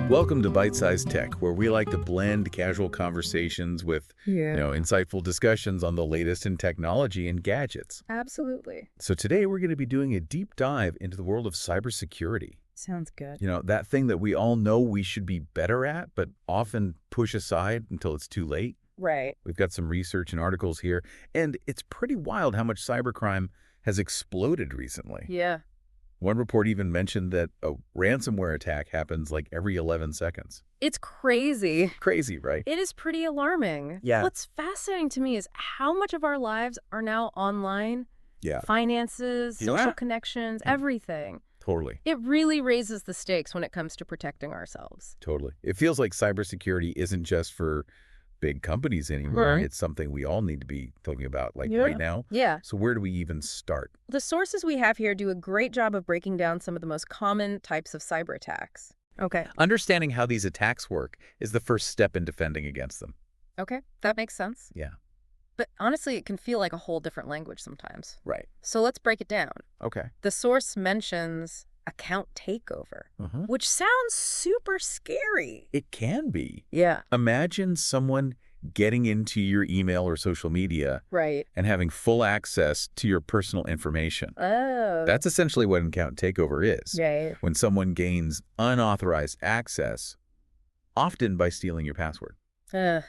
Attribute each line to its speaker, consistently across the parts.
Speaker 1: Welcome to Byte-Sized Tech, where we like to blend casual conversations with, insightful discussions on the latest in technology and gadgets.
Speaker 2: Absolutely.
Speaker 1: So today we're going to be doing a deep dive into the world of cybersecurity.
Speaker 2: Sounds good.
Speaker 1: That thing that we all know we should be better at, but often push aside until it's too late.
Speaker 2: Right.
Speaker 1: We've got some research and articles here, and it's pretty wild how much cybercrime has exploded recently.
Speaker 2: Yeah.
Speaker 1: One report even mentioned that a ransomware attack happens like every 11 seconds.
Speaker 2: It's crazy.
Speaker 1: Crazy, right?
Speaker 2: It is pretty alarming.
Speaker 1: Yeah.
Speaker 2: What's fascinating to me is how much of our lives are now online.
Speaker 1: Yeah.
Speaker 2: Finances, social connections, everything.
Speaker 1: Totally.
Speaker 2: It really raises the stakes when it comes to protecting ourselves.
Speaker 1: Totally. It feels like cybersecurity isn't just for big companies anymore.
Speaker 2: Right.
Speaker 1: It's something we all need to be talking about right now.
Speaker 2: Yeah.
Speaker 1: So where do we even start?
Speaker 2: The sources we have here do a great job of breaking down some of the most common types of cyber attacks. Okay.
Speaker 1: Understanding how these attacks work is the first step in defending against them.
Speaker 2: Okay. That makes sense.
Speaker 1: Yeah.
Speaker 2: But honestly, it can feel like a whole different language sometimes.
Speaker 1: Right.
Speaker 2: So let's break it down.
Speaker 1: Okay.
Speaker 2: The source mentions account takeover, which sounds super scary.
Speaker 1: It can be.
Speaker 2: Yeah.
Speaker 1: Imagine someone getting into your email or social media
Speaker 2: Right.
Speaker 1: and having full access to your personal information.
Speaker 2: Oh.
Speaker 1: That's essentially what an account takeover is.
Speaker 2: Right.
Speaker 1: When someone gains unauthorized access, often by stealing your password.
Speaker 2: I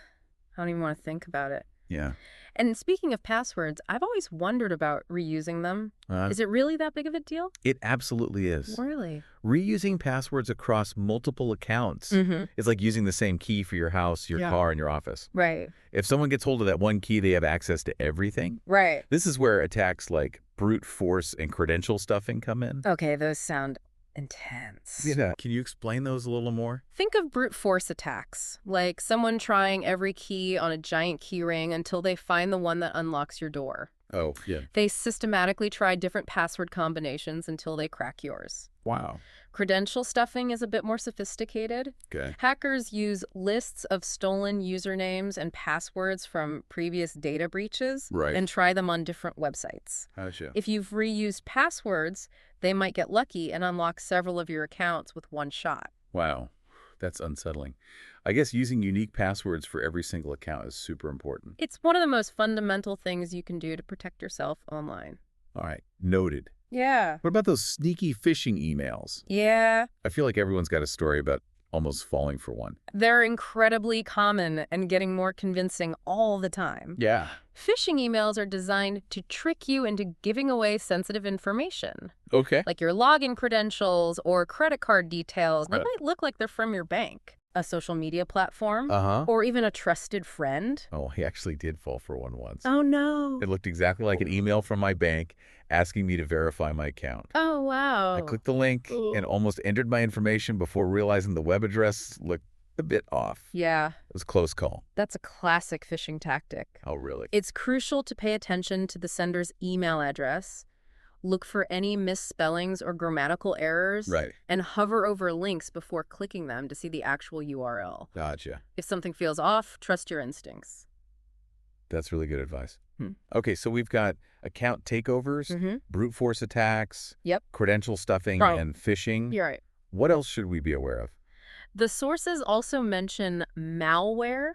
Speaker 2: don't even want to think about it.
Speaker 1: Yeah.
Speaker 2: And speaking of passwords, I've always wondered about reusing them. Is it really that big of a deal?
Speaker 1: It absolutely is.
Speaker 2: Really?
Speaker 1: Reusing passwords across multiple accounts is like using the same key for your house, your car, and your office.
Speaker 2: Right.
Speaker 1: If someone gets hold of that one key, they have access to everything.
Speaker 2: Right.
Speaker 1: This is where attacks like brute force and credential stuffing come in.
Speaker 2: Okay, those sound intense.
Speaker 1: Yeah. Can you explain those a little more?
Speaker 2: Think of brute force attacks, like someone trying every key on a giant key ring until they find the one that unlocks your door.
Speaker 1: Oh, yeah.
Speaker 2: They systematically try different password combinations until they crack yours.
Speaker 1: Wow.
Speaker 2: Credential stuffing is a bit more sophisticated.
Speaker 1: Okay.
Speaker 2: Hackers use lists of stolen usernames and passwords from previous data breaches and try them on different websites.
Speaker 1: Gotcha.
Speaker 2: If you've reused passwords, they might get lucky and unlock several of your accounts with one shot.
Speaker 1: Wow. That's unsettling. I guess using unique passwords for every single account is super important.
Speaker 2: It's one of the most fundamental things you can do to protect yourself online.
Speaker 1: All right. Noted.
Speaker 2: Yeah.
Speaker 1: What about those sneaky phishing emails?
Speaker 2: Yeah.
Speaker 1: I feel like everyone's got a story about almost falling for one.
Speaker 2: They're incredibly common and getting more convincing all the time.
Speaker 1: Yeah.
Speaker 2: Phishing emails are designed to trick you into giving away sensitive information.
Speaker 1: Okay.
Speaker 2: Like your login credentials or credit card details. They might look like they're from your bank, a social media platform, or even a trusted friend.
Speaker 1: Oh, he actually did fall for one once.
Speaker 2: Oh, no.
Speaker 1: It looked exactly like an email from my bank asking me to verify my account.
Speaker 2: Oh, wow.
Speaker 1: I clicked the link and almost entered my information before realizing the web address looked a bit off.
Speaker 2: Yeah.
Speaker 1: It was a close call.
Speaker 2: That's a classic phishing tactic.
Speaker 1: Oh, really?
Speaker 2: It's crucial to pay attention to the sender's email address, look for any misspellings or grammatical errors, and hover over links before clicking them to see the actual URL.
Speaker 1: Gotcha.
Speaker 2: If something feels off, trust your instincts.
Speaker 1: That's really good advice. Okay, so we've got account takeovers, brute force attacks, credential stuffing, and phishing.
Speaker 2: You're right.
Speaker 1: What else should we be aware of?
Speaker 2: The sources also mention malware.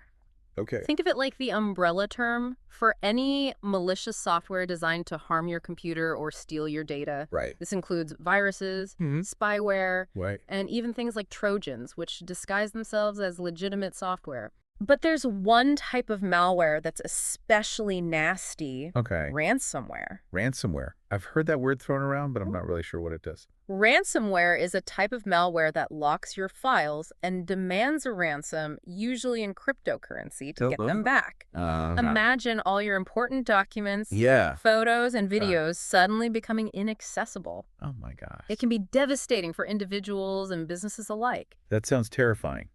Speaker 1: Okay.
Speaker 2: Think of it like the umbrella term for any malicious software designed to harm your computer or steal your data.
Speaker 1: Right.
Speaker 2: This includes viruses, spyware,
Speaker 1: Right.
Speaker 2: and even things like Trojans, which disguise themselves as legitimate software. But there's one type of malware that's especially nasty.
Speaker 1: Okay.
Speaker 2: Ransomware.
Speaker 1: Ransomware. I've heard that word thrown around, but I'm not really sure what it does.
Speaker 2: Ransomware is a type of malware that locks your files and demands a ransom, usually in cryptocurrency, to get them back. Imagine all your important documents, photos, and videos suddenly becoming inaccessible.
Speaker 1: Oh, my gosh.
Speaker 2: It can be devastating for individuals and businesses alike.
Speaker 1: That sounds terrifying.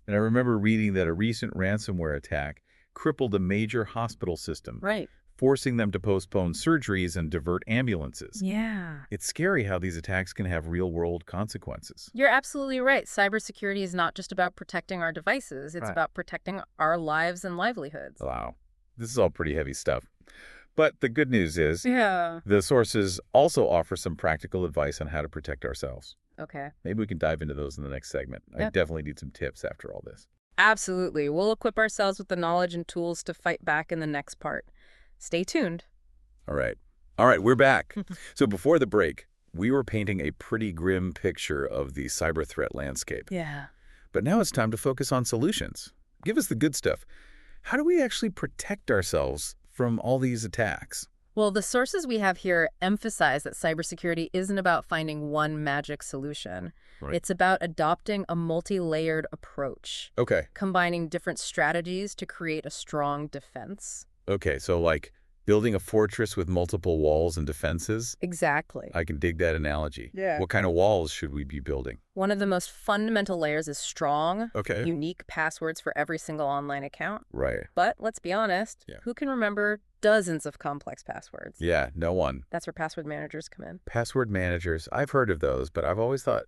Speaker 1: And I remember reading that a recent ransomware attack crippled a major hospital system, forcing them to postpone surgeries and divert ambulances.
Speaker 2: Yeah.
Speaker 1: It's scary how these attacks can have real-world consequences.
Speaker 2: You're absolutely right. Cybersecurity is not just about protecting our devices. It's about protecting our lives and livelihoods.
Speaker 1: Wow. This is all pretty heavy stuff. But the good news is
Speaker 2: the
Speaker 1: the sources also offer some practical advice on how to protect ourselves.
Speaker 2: Okay.
Speaker 1: Maybe we can dive into those in the next segment. I definitely need some tips after all this.
Speaker 2: Absolutely. We'll equip ourselves with the knowledge and tools to fight back in the next part. Stay tuned.
Speaker 1: All right. All right, we're back. So before the break, we were painting a pretty grim picture of the cyber threat landscape.
Speaker 2: Yeah.
Speaker 1: But now it's time to focus on solutions. Give us the good stuff. How do we actually protect ourselves from all these attacks?
Speaker 2: Well, the sources we have here emphasize that cybersecurity isn't about finding one magic solution.
Speaker 1: Right.
Speaker 2: It's about adopting a multi-layered approach.
Speaker 1: Okay.
Speaker 2: Combining different strategies to create a strong defense.
Speaker 1: Okay, so like building a fortress with multiple walls and defenses?
Speaker 2: Exactly.
Speaker 1: I can dig that analogy.
Speaker 2: Yeah.
Speaker 1: What kind of walls should we be building?
Speaker 2: One of the most fundamental layers is strong,
Speaker 1: Okay.
Speaker 2: unique passwords for every single online account.
Speaker 1: Right.
Speaker 2: But let's be honest, who can remember dozens of complex passwords?
Speaker 1: Yeah, no one.
Speaker 2: That's where password managers come in.
Speaker 1: Password managers, I've heard of those, but I've always thought,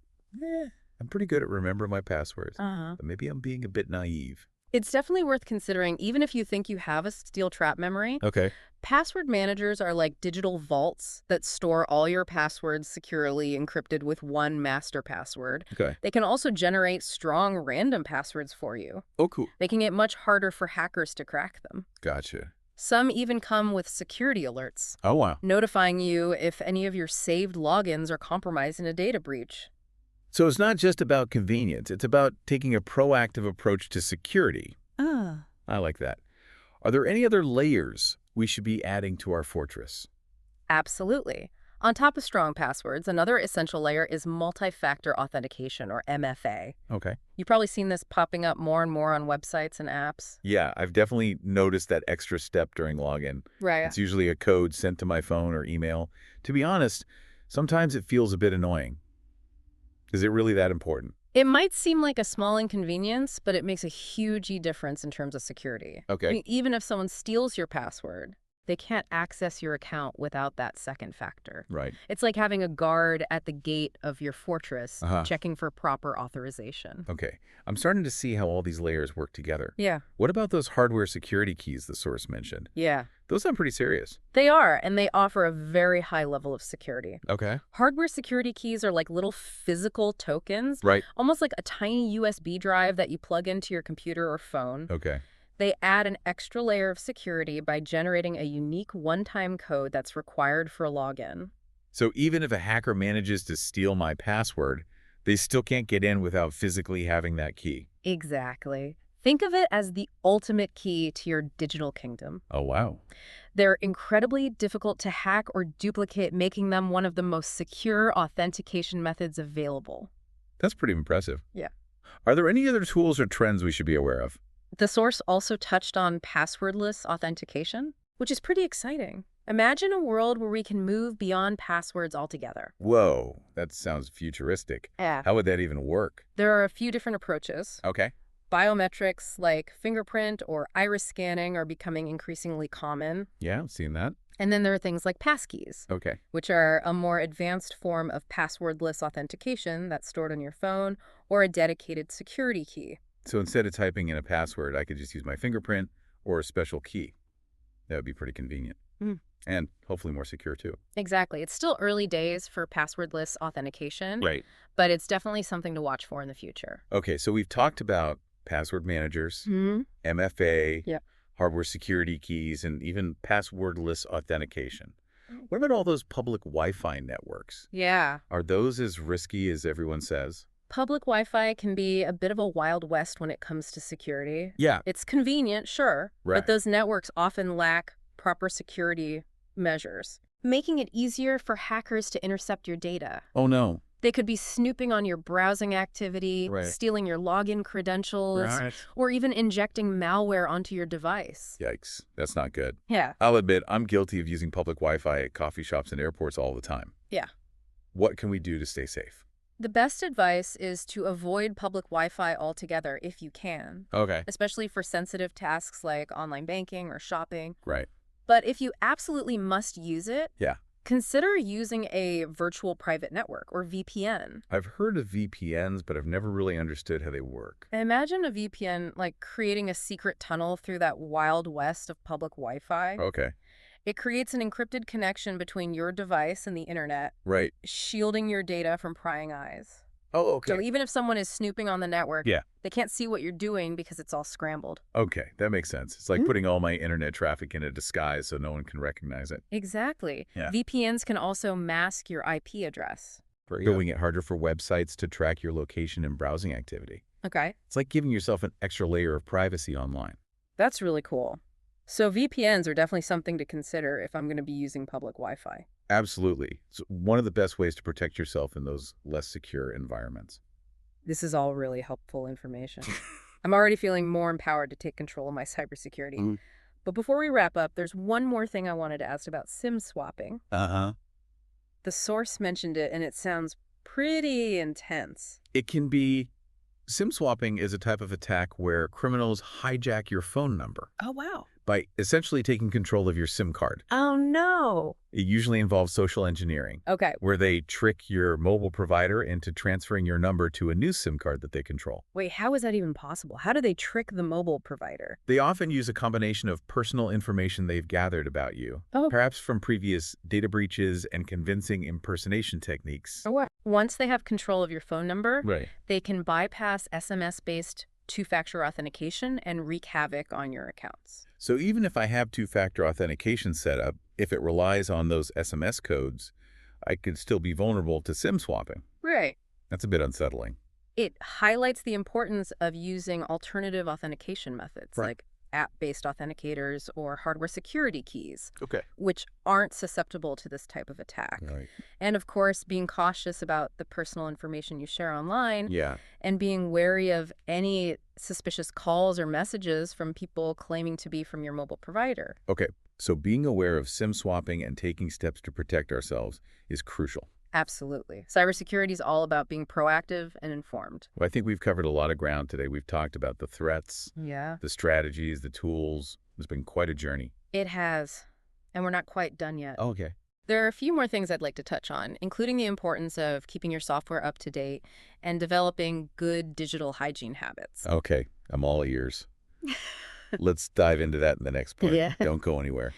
Speaker 1: I'm pretty good at remembering my passwords. But maybe I'm being a bit naive.
Speaker 2: It's definitely worth considering, even if you think you have a steel trap memory.
Speaker 1: Okay.
Speaker 2: Password managers are like digital vaults that store all your passwords securely encrypted with one master password.
Speaker 1: Okay.
Speaker 2: They can also generate strong random passwords for you.
Speaker 1: Oh, cool.
Speaker 2: Making it much harder for hackers to crack them.
Speaker 1: Gotcha.
Speaker 2: Some even come with security alerts.
Speaker 1: Oh, wow.
Speaker 2: Notifying you if any of your saved logins are compromised in a data breach.
Speaker 1: So it's not just about convenience. It's about taking a proactive approach to security. I like that. Are there any other layers we should be adding to our fortress?
Speaker 2: Absolutely. On top of strong passwords, another essential layer is multi-factor authentication, or MFA.
Speaker 1: Okay.
Speaker 2: You've probably seen this popping up more and more on websites and apps.
Speaker 1: Yeah, I've definitely noticed that extra step during login.
Speaker 2: Right.
Speaker 1: It's usually a code sent to my phone or email. To be honest, sometimes it feels a bit annoying. Is it really that important?
Speaker 2: It might seem like a small inconvenience, but it makes a huge difference in terms of security.
Speaker 1: Okay.
Speaker 2: I mean, even if someone steals your password, they can't access your account without that second factor.
Speaker 1: Right.
Speaker 2: It's like having a guard at the gate of your fortress, checking for proper authorization.
Speaker 1: Okay. I'm starting to see how all these layers work together.
Speaker 2: Yeah.
Speaker 1: What about those hardware security keys the source mentioned?
Speaker 2: Yeah.
Speaker 1: Those sound pretty serious.
Speaker 2: They are, and they offer a very high level of security.
Speaker 1: Okay.
Speaker 2: Hardware security keys are like little physical tokens.
Speaker 1: Right.
Speaker 2: Almost like a tiny USB drive that you plug into your computer or phone.
Speaker 1: Okay.
Speaker 2: They add an extra layer of security by generating a unique one-time code that's required for a login.
Speaker 1: So even if a hacker manages to steal my password, they still can't get in without physically having that key.
Speaker 2: Exactly. Think of it as the ultimate key to your digital kingdom.
Speaker 1: Oh, wow.
Speaker 2: They're incredibly difficult to hack or duplicate, making them one of the most secure authentication methods available.
Speaker 1: That's pretty impressive.
Speaker 2: Yeah.
Speaker 1: Are there any other tools or trends we should be aware of?
Speaker 2: The source also touched on passwordless authentication, which is pretty exciting. Imagine a world where we can move beyond passwords altogether.
Speaker 1: Whoa, that sounds futuristic.
Speaker 2: Yeah.
Speaker 1: How would that even work?
Speaker 2: There are a few different approaches.
Speaker 1: Okay.
Speaker 2: Biometrics like fingerprint or iris scanning are becoming increasingly common.
Speaker 1: Yeah, I've seen that.
Speaker 2: And then there are things like passkeys,
Speaker 1: Okay.
Speaker 2: which are a more advanced form of passwordless authentication that's stored on your phone, or a dedicated security key.
Speaker 1: So instead of typing in a password, I could just use my fingerprint or a special key. That would be pretty convenient. And hopefully more secure too.
Speaker 2: Exactly. It's still early days for passwordless authentication.
Speaker 1: Right.
Speaker 2: But it's definitely something to watch for in the future.
Speaker 1: Okay, so we've talked about password managers, MFA, hardware security keys, and even passwordless authentication. What about all those public Wi-Fi networks?
Speaker 2: Yeah.
Speaker 1: Are those as risky as everyone says?
Speaker 2: Public Wi-Fi can be a bit of a wild west when it comes to security.
Speaker 1: Yeah.
Speaker 2: It's convenient, sure,
Speaker 1: Right.
Speaker 2: but those networks often lack proper security measures, making it easier for hackers to intercept your data.
Speaker 1: Oh, no.
Speaker 2: They could be snooping on your browsing activity,
Speaker 1: Right.
Speaker 2: stealing your login credentials, or even injecting malware onto your device.
Speaker 1: Yikes. That's not good.
Speaker 2: Yeah.
Speaker 1: I'll admit, I'm guilty of using public Wi-Fi at coffee shops and airports all the time.
Speaker 2: Yeah.
Speaker 1: What can we do to stay safe?
Speaker 2: The best advice is to avoid public Wi-Fi altogether if you can,
Speaker 1: Okay.
Speaker 2: especially for sensitive tasks like online banking or shopping.
Speaker 1: Right.
Speaker 2: But if you absolutely must use it,
Speaker 1: Yeah.
Speaker 2: consider using a virtual private network, or VPN.
Speaker 1: I've heard of VPNs, but I've never really understood how they work.
Speaker 2: Imagine a VPN like creating a secret tunnel through that wild west of public Wi-Fi.
Speaker 1: Okay.
Speaker 2: It creates an encrypted connection between your device and the internet,
Speaker 1: Right.
Speaker 2: shielding your data from prying eyes.
Speaker 1: Oh, okay.
Speaker 2: So even if someone is snooping on the network,
Speaker 1: Yeah.
Speaker 2: they can't see what you're doing because it's all scrambled.
Speaker 1: Okay, that makes sense. It's like putting all my internet traffic in a disguise so no one can recognize it.
Speaker 2: Exactly.
Speaker 1: Yeah.
Speaker 2: VPNs can also mask your IP address.
Speaker 1: Making it harder for websites to track your location and browsing activity.
Speaker 2: Okay.
Speaker 1: It's like giving yourself an extra layer of privacy online.
Speaker 2: That's really cool. So VPNs are definitely something to consider if I'm going to be using public Wi-Fi.
Speaker 1: Absolutely. It's one of the best ways to protect yourself in those less secure environments.
Speaker 2: This is all really helpful information. I'm already feeling more empowered to take control of my cybersecurity. But before we wrap up, there's one more thing I wanted to ask about SIM swapping. The source mentioned it, and it sounds pretty intense.
Speaker 1: It can be... SIM swapping is a type of attack where criminals hijack your phone number.
Speaker 2: Oh, wow.
Speaker 1: By essentially taking control of your SIM card.
Speaker 2: Oh, no.
Speaker 1: It usually involves social engineering.
Speaker 2: Okay.
Speaker 1: Where they trick your mobile provider into transferring your number to a new SIM card that they control.
Speaker 2: Wait, how is that even possible? How do they trick the mobile provider?
Speaker 1: They often use a combination of personal information they've gathered about you, perhaps from previous data breaches and convincing impersonation techniques.
Speaker 2: Once they have control of your phone number,
Speaker 1: Right.
Speaker 2: they can bypass SMS-based two-factor authentication and wreak havoc on your accounts.
Speaker 1: So even if I have two-factor authentication set up, if it relies on those SMS codes, I could still be vulnerable to SIM swapping.
Speaker 2: Right.
Speaker 1: That's a bit unsettling.
Speaker 2: It highlights the importance of using alternative authentication methods, like app-based authenticators or hardware security keys, which aren't susceptible to this type of attack.
Speaker 1: Right.
Speaker 2: And of course, being cautious about the personal information you share online,
Speaker 1: Yeah.
Speaker 2: and being wary of any suspicious calls or messages from people claiming to be from your mobile provider.
Speaker 1: Okay, so being aware of SIM swapping and taking steps to protect ourselves is crucial.
Speaker 2: Absolutely. Cybersecurity is all about being proactive and informed.
Speaker 1: Well, I think we've covered a lot of ground today. We've talked about the threats, the strategies, the tools. It's been quite a journey.
Speaker 2: It has, and we're not quite done yet.
Speaker 1: Okay.
Speaker 2: There are a few more things I'd like to touch on, including the importance of keeping your software up to date and developing good digital hygiene habits.
Speaker 1: Okay, I'm all ears. Let's dive into that in the next part. Don't go anywhere.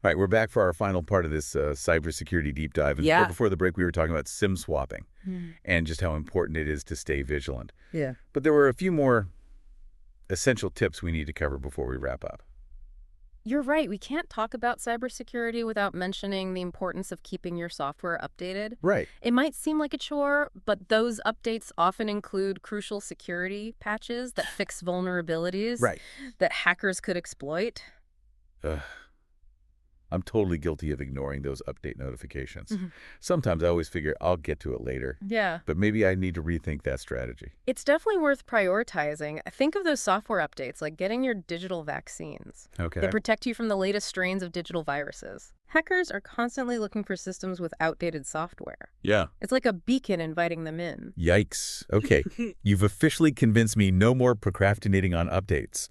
Speaker 1: All right, we're back for our final part of this cybersecurity deep dive. And before the break, we were talking about SIM swapping and just how important it is to stay vigilant. But there were a few more essential tips we need to cover before we wrap up.
Speaker 2: You're right. We can't talk about cybersecurity without mentioning the importance of keeping your software updated.
Speaker 1: Right.
Speaker 2: It might seem like a chore, but those updates often include crucial security patches that fix vulnerabilities that hackers could exploit.
Speaker 1: I'm totally guilty of ignoring those update notifications. Sometimes I always figure I'll get to it later. But maybe I need to rethink that strategy.
Speaker 2: It's definitely worth prioritizing. Think of those software updates like getting your digital vaccines. They protect you from the latest strains of digital viruses. Hackers are constantly looking for systems with outdated software. It's like a beacon inviting them in.
Speaker 1: Yikes. Okay. You've officially convinced me no more procrastinating on updates.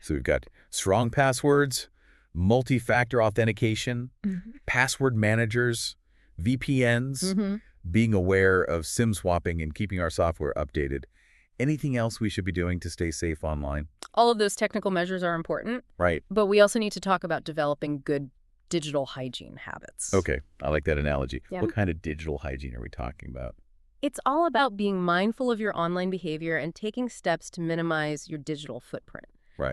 Speaker 1: So we've got strong passwords, multi-factor authentication, password managers, VPNs, being aware of SIM swapping and keeping our software updated. Anything else we should be doing to stay safe online?
Speaker 2: All of those technical measures are important.
Speaker 1: Right.
Speaker 2: But we also need to talk about developing good digital hygiene habits.
Speaker 1: Okay. I like that analogy. What kind of digital hygiene are we talking about?
Speaker 2: It's all about being mindful of your online behavior and taking steps to minimize your digital footprint.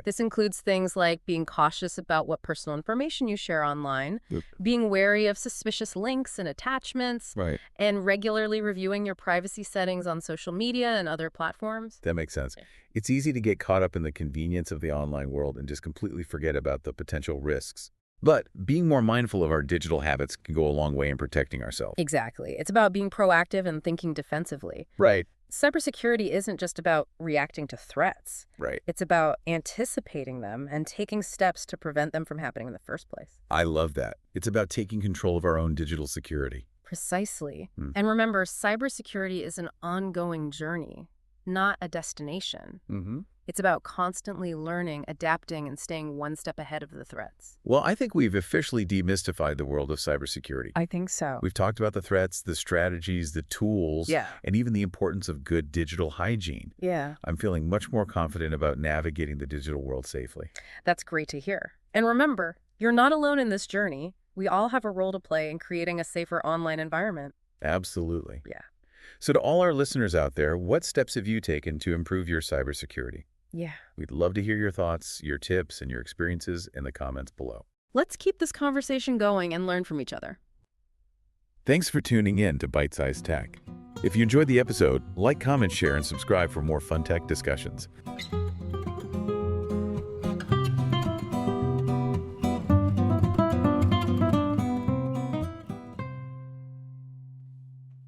Speaker 2: This includes things like being cautious about what personal information you share online, being wary of suspicious links and attachments, and regularly reviewing your privacy settings on social media and other platforms.
Speaker 1: That makes sense. It's easy to get caught up in the convenience of the online world and just completely forget about the potential risks. But being more mindful of our digital habits can go a long way in protecting ourselves.
Speaker 2: Exactly. It's about being proactive and thinking defensively. Cybersecurity isn't just about reacting to threats. It's about anticipating them and taking steps to prevent them from happening in the first place.
Speaker 1: I love that. It's about taking control of our own digital security.
Speaker 2: Precisely. And remember, cybersecurity is an ongoing journey, not a destination. It's about constantly learning, adapting, and staying one step ahead of the threats.
Speaker 1: Well, I think we've officially demystified the world of cybersecurity.
Speaker 2: I think so.
Speaker 1: We've talked about the threats, the strategies, the tools, and even the importance of good digital hygiene. I'm feeling much more confident about navigating the digital world safely.
Speaker 2: That's great to hear. And remember, You're not alone in this journey. We all have a role to play in creating a safer online environment.
Speaker 1: Absolutely.
Speaker 2: Yeah.
Speaker 1: So to all our listeners out there, what steps have you taken to improve your cybersecurity?
Speaker 2: Yeah.
Speaker 1: We'd love to hear your thoughts, your tips, and your experiences in the comments below.
Speaker 2: Let's keep this conversation going and learn from each other.
Speaker 1: Thanks for tuning in to Byte-Sized Tech. If you enjoyed the episode, like, comment, share, and subscribe for more fun tech discussions.